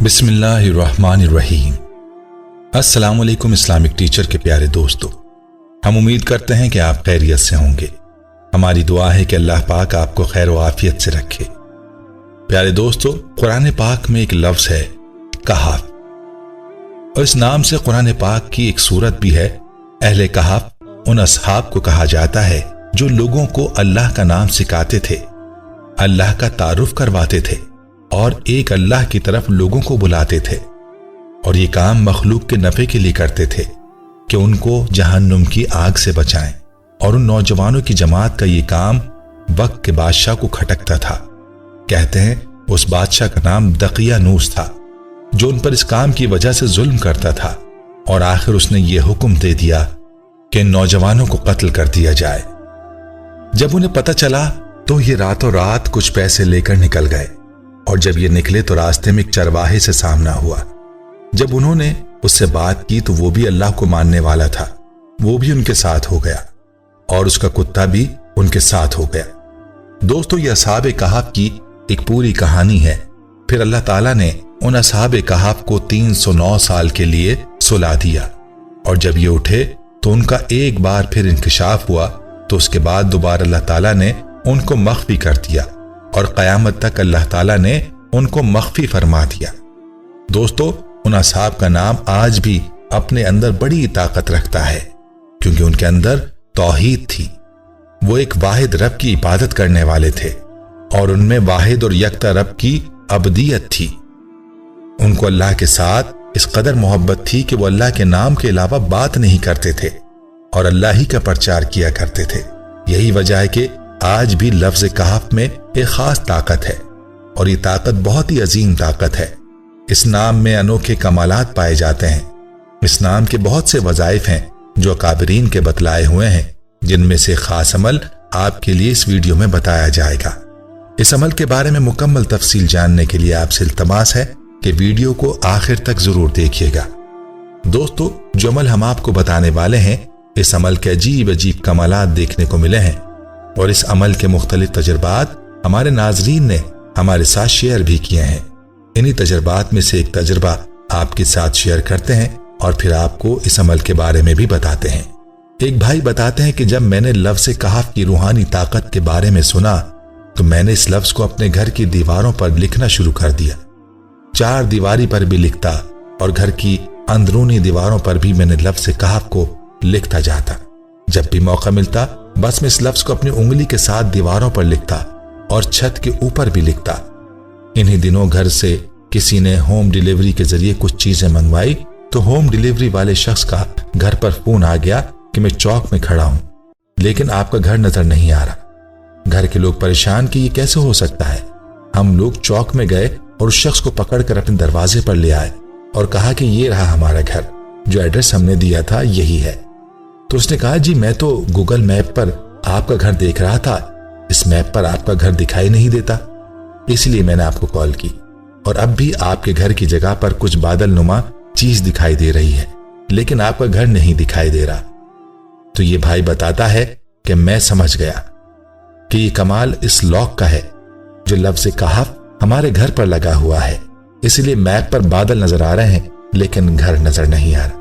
बिस्मिल्लाहिर्रहमानिर्रहीम। अस्सलाम वालेकुम इस्लामिक टीचर के प्यारे दोस्तों, हम उम्मीद करते हैं कि आप खैरियत से होंगे। हमारी दुआ है कि अल्लाह पाक आपको खैर व आफियत से रखे। प्यारे दोस्तों, कुरान पाक में एक लफ्ज है कहाफ, और इस नाम से कुरान पाक की एक सूरत भी है। अहले कहाफ उन असहाब को कहा जाता है जो लोगों को अल्लाह का नाम सिखाते थे, अल्लाह का तारुफ करवाते थे और एक अल्लाह की तरफ लोगों को बुलाते थे। और ये काम मखलूक के नफे के लिए करते थे कि उनको जहन्नुम की आग से बचाएं। और उन नौजवानों की जमात का ये काम वक्त के बादशाह को खटकता था। कहते हैं उस बादशाह का नाम दकियानूस था, जो उन पर इस काम की वजह से जुल्म करता था। और आखिर उसने ये हुक्म दे दिया कि इन नौजवानों को कत्ल कर दिया जाए। जब उन्हें पता चला तो ये रातों रात कुछ पैसे लेकर निकल गए। और जब ये निकले तो रास्ते में एक चरवाहे से सामना हुआ। जब उन्होंने उससे बात की तो वो भी अल्लाह को मानने वाला था, वो भी उनके साथ हो गया और उसका कुत्ता भी उनके साथ हो गया। दोस्तों, ये असहाबे कहाफ की एक पूरी कहानी है। फिर अल्लाह ताला ने उन असहाबे कहाफ को 309 साल के लिए सुला दिया। और जब ये उठे तो उनका एक बार फिर इंकिशाफ हुआ, तो उसके बाद दोबारा अल्लाह ताला ने उनको मख्फी कर दिया और कयामत तक अल्लाह ताला ने उनको मख्फी फरमा दिया। दोस्तों, उन असहाब का नाम आज भी अपने अंदर बड़ी ताकत रखता है, क्योंकि उनके अंदर तौहीद थी। वो एक वाहिद रब की इबादत करने वाले थे और उनमें वाहिद और यकता रब की अबदियत थी। उनको अल्लाह के साथ इस कदर मोहब्बत थी कि वो अल्लाह के नाम के अलावा बात नहीं करते थे और अल्लाह ही का प्रचार किया करते थे। यही वजह है कि आज भी लफ्ज कहाफ में एक खास ताकत है, और ये ताकत बहुत ही अजीम ताकत है। इस नाम में अनोखे कमालात पाए जाते हैं। इस नाम के बहुत से वज़ाइफ हैं जो अकाबरीन के बतलाए हुए हैं, जिनमें से खास अमल आपके लिए इस वीडियो में बताया जाएगा। इस अमल के बारे में मुकम्मल तफसील जानने के लिए आपसे इल्तमास है कि वीडियो को आखिर तक जरूर देखिएगा। दोस्तों, जो अमल हम आपको बताने वाले हैं, इस अमल के अजीब अजीब कमालात देखने को मिले हैं और इस अमल के मुख्तलिफ तजर्बात हमारे नाजरीन ने हमारे साथ शेयर भी किए हैं। इन्हीं तजर्बात में से एक तजर्बा आपके साथ शेयर करते हैं और फिर आपको इस अमल के बारे में भी बताते हैं। एक भाई बताते हैं कि जब मैंने लफ्ज़ कहाफ की रूहानी ताकत के बारे में सुना तो मैंने इस लफ्ज़ को अपने घर की दीवारों पर लिखना शुरू कर दिया। 4 दीवारी पर भी लिखता और घर की अंदरूनी दीवारों पर भी मैंने लफ्ज़ कहाफ को लिखता जाता। जब भी मौका मिलता बस मैं इस लफ्ज़ को अपनी उंगली के साथ दीवारों पर लिखता और छत के ऊपर भी लिखता। इन्हीं दिनों घर से किसी ने होम डिलीवरी के जरिए कुछ चीजें मंगवाई तो होम डिलीवरी वाले शख्स का घर पर फोन आ गया कि मैं चौक में खड़ा हूं, लेकिन आपका घर नजर नहीं आ रहा। घर के लोग परेशान कि ये कैसे हो सकता है। हम लोग चौक में गए और उस शख्स को पकड़कर अपने दरवाजे पर ले आए और कहा कि ये रहा हमारा घर, जो एड्रेस हमने दिया था यही है। तो उसने कहा, जी मैं तो गूगल मैप पर आपका घर देख रहा था, इस मैप पर आपका घर दिखाई नहीं देता, इसलिए मैंने आपको कॉल की। और अब भी आपके घर की जगह पर कुछ बादल नुमा चीज दिखाई दे रही है, लेकिन आपका घर नहीं दिखाई दे रहा। तो ये भाई बताता है कि मैं समझ गया कि ये कमाल इस लॉक का है, जो लफ्ज़ कहाफ हमारे घर पर लगा हुआ है, इसलिए मैप पर बादल नजर आ रहे हैं लेकिन घर नजर नहीं आ रहा।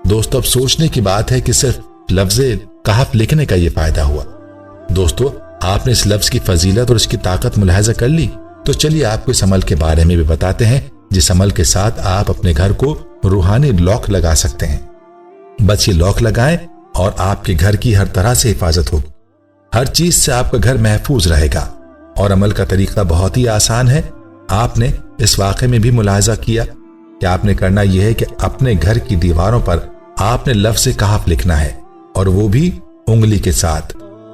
दोस्तों, अब सोचने की बात है कि सिर्फ लफ्ज़ कहाफ लिखने का ये फायदा हुआ। दोस्तों, आपने इस लफ्ज़ की फजीलत और इसकी ताकत मुलाहिजा कर ली, तो चलिए आपको इस अमल के बारे में भी बताते हैं, जिस अमल के साथ आप अपने घर को रूहानी लॉक लगा सकते हैं। बस ये लॉक लगाएं और आपके घर की हर तरह से हिफाजत होगी, हर चीज से आपका घर महफूज रहेगा। और अमल का तरीका बहुत ही आसान है। आपने इस वाक़े में भी मुलाहिजा किया कि आपने करना यह है कि अपने घर की दीवारों पर आपने लफ्ज़ कहाफ लिखना है, और वो भी उंगली के साथ,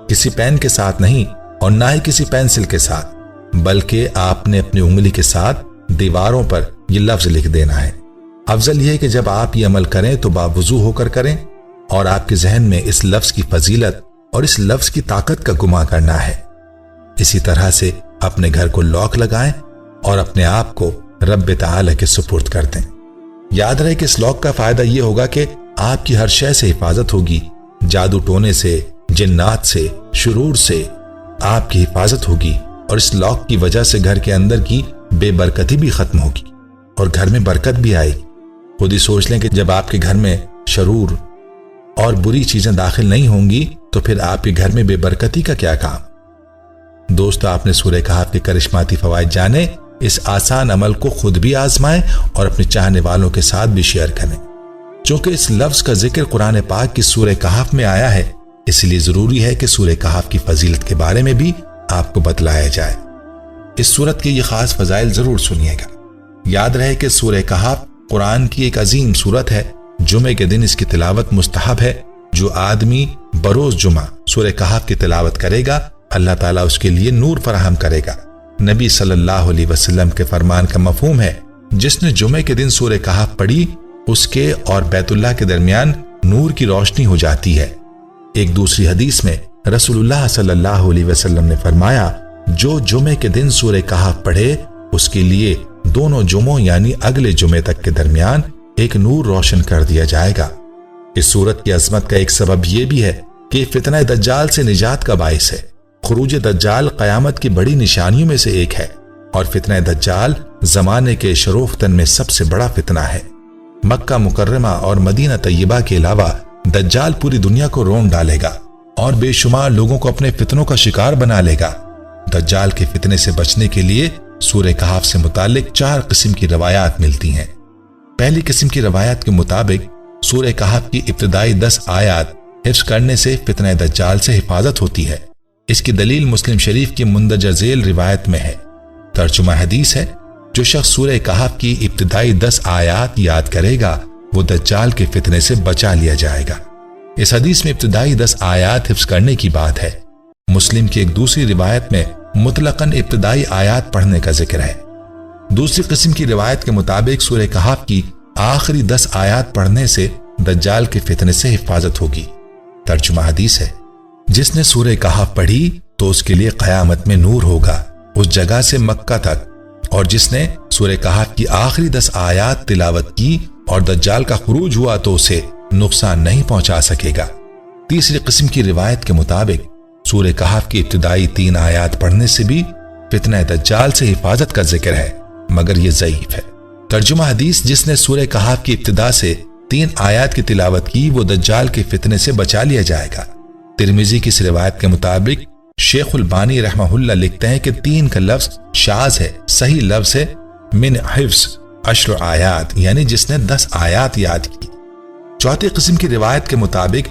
किसी पेन के साथ नहीं और ना ही किसी पेंसिल के साथ, बल्कि आपने अपनी उंगली के साथ दीवारों पर यह लफ्ज़ लिख देना है। अफजल यह है कि जब आप ये अमल करें तो बावुजू होकर करें और आपके जहन में इस लफ्ज़ की फजीलत और इस लफ्ज़ की ताकत का गुमा करना है। इसी तरह से अपने घर को लॉक लगाएं और अपने आप को रब ताला के सुपुर्द कर दें। याद रहे कि इस लॉक का फायदा यह होगा कि आपकी हर शय से हिफाजत होगी, जादू टोने से, जिन्नात से, शुरूर से आपकी हिफाजत होगी, और इस लॉक की वजह से घर के अंदर की बेबरकती भी खत्म होगी اور گھر میں برکت بھی آئے گی۔ خود ہی سوچ لیں کہ جب آپ کے گھر میں شرور اور بری چیزیں داخل نہیں ہوں گی تو پھر آپ کے گھر میں بے برکتی کا کیا کام۔ دوستو، آپ نے سورہ کہف کے کرشماتی فوائد جانے، اس آسان عمل کو خود بھی آزمائیں اور اپنے چاہنے والوں کے ساتھ بھی شیئر کریں۔ چونکہ اس لفظ کا ذکر قرآن پاک کی سورہ کہف میں آیا ہے، اس لیے ضروری ہے کہ سورہ کہف کی فضیلت کے بارے میں بھی آپ کو بتلایا جائے۔ اس سورت کے یہ خاص فضائل ضرور سنیے گا۔ یاد رہے کہ سورہ کہف قرآن کی ایک عظیم سورت ہے۔ جمعے کے دن اس کی تلاوت مستحب ہے۔ جو آدمی بروز جمعہ سورہ کہف کی تلاوت کرے گا، اللہ تعالیٰ اس کے لیے نور فراہم کرے گا۔ نبی صلی اللہ علیہ وسلم کے فرمان کا مفہوم ہے، جس نے جمعے کے دن سورہ کہف پڑھی اس کے اور بیت اللہ کے درمیان نور کی روشنی ہو جاتی ہے۔ ایک دوسری حدیث میں رسول اللہ صلی اللہ علیہ وسلم نے فرمایا، جو جمعے کے دن سورہ کہف پڑھے اس کے لیے دونوں جمعوں یعنی اگلے جمعے تک کے درمیان ایک نور روشن کر دیا جائے گا۔ اس سورت کی عظمت کا ایک سبب یہ بھی ہے کہ فتنہ دجال سے نجات کا باعث ہے۔ خروج دجال قیامت کی بڑی نشانیوں میں سے ایک ہے، اور فتنہ دجال زمانے کے شروفتن میں سب سے بڑا فتنہ ہے۔ مکہ مکرمہ اور مدینہ طیبہ کے علاوہ دجال پوری دنیا کو رونق ڈالے گا اور بے شمار لوگوں کو اپنے فتنوں کا شکار بنا لے گا۔ دجال کے فتنے سے بچنے کے لیے سورہ کہف سے متعلق 4 قسم کی روایات ملتی ہیں۔ پہلی قسم کی روایات کے مطابق سورہ کہف کی ابتدائی 10 آیات حفظ کرنے سے فتنہ دجال سے حفاظت ہوتی ہے۔ اس کی دلیل مسلم شریف کی مندرجہ ذیل روایت میں ہے۔ ترجمہ حدیث ہے، جو شخص سورہ کہف کی ابتدائی 10 آیات یاد کرے گا وہ دجال کے فتنے سے بچا لیا جائے گا۔ اس حدیث میں ابتدائی 10 آیات حفظ کرنے کی بات ہے۔ مسلم کی ایک دوسری روایت میں مطلقاً ابتدائی آیات پڑھنے کا ذکر ہے۔ دوسری قسم کی روایت کے مطابق سورہ کہف کی آخری 10 آیات پڑھنے سے دجال کے فتنے سے حفاظت ہوگی۔ ترجمہ حدیث ہے، جس نے سورہ کہف پڑھی تو اس کے لیے قیامت میں نور ہوگا اس جگہ سے مکہ تک، اور جس نے سورہ کہف کی آخری 10 آیات تلاوت کی اور دجال کا خروج ہوا تو اسے نقصان نہیں پہنچا سکے گا۔ تیسری قسم کی روایت کے مطابق سورہ کہف کی ابتدائی 3 آیات پڑھنے سے بھی فتنہ دجال سے حفاظت کا ذکر ہے، مگر یہ ضعیف ہے۔ ترجمہ حدیث، جس نے سورہ کہف کی ابتدا سے 3 آیات کی تلاوت کی وہ دجال کے فتنے سے بچا لیا جائے گا۔ ترمذی کی اس روایت کے مطابق شیخ البانی رحمہ اللہ لکھتے ہیں کہ 3 کا لفظ شاذ ہے، صحیح لفظ ہے من حفظ 10 آیات، یعنی جس نے 10 آیات یاد کی۔ چوتھی قسم کی روایت کے مطابق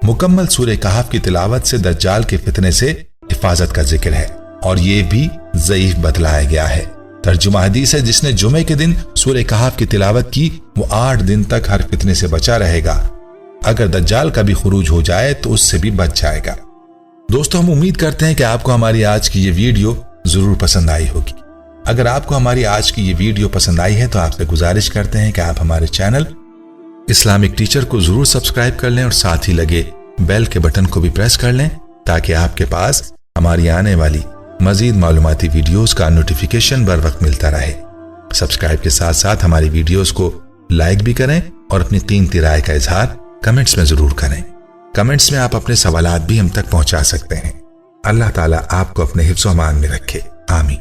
مکمل سورہ کہف کی تلاوت سے دجال کے فتنے سے حفاظت کا ذکر ہے، اور یہ بھی ضعیف بتلایا گیا ہے۔ ترجمہ حدیث ہے، جس نے جمعے کے دن سورہ کہف کی تلاوت کی وہ 8 دن تک ہر فتنے سے بچا رہے گا۔ اگر دجال کا بھی خروج ہو جائے تو اس سے بھی بچ جائے گا۔ دوستو، ہم امید کرتے ہیں کہ آپ کو ہماری آج کی یہ ویڈیو ضرور پسند آئی ہوگی۔ اگر آپ کو ہماری آج کی یہ ویڈیو پسند آئی ہے تو آپ سے گزارش کرتے ہیں کہ آپ ہمارے چینل اسلامک ٹیچر کو ضرور سبسکرائب کر لیں اور ساتھ ہی لگے بیل کے بٹن کو بھی پریس کر لیں تاکہ آپ کے پاس ہماری آنے والی مزید معلوماتی ویڈیوز کا نوٹیفیکیشن بر وقت ملتا رہے۔ سبسکرائب کے ساتھ ساتھ ہماری ویڈیوز کو لائک بھی کریں اور اپنی قیمتی رائے کا اظہار کمنٹس میں ضرور کریں۔ کمنٹس میں آپ اپنے سوالات بھی ہم تک پہنچا سکتے ہیں۔ اللہ تعالیٰ آپ کو اپنے حفظ و امان میں رکھے، آمین۔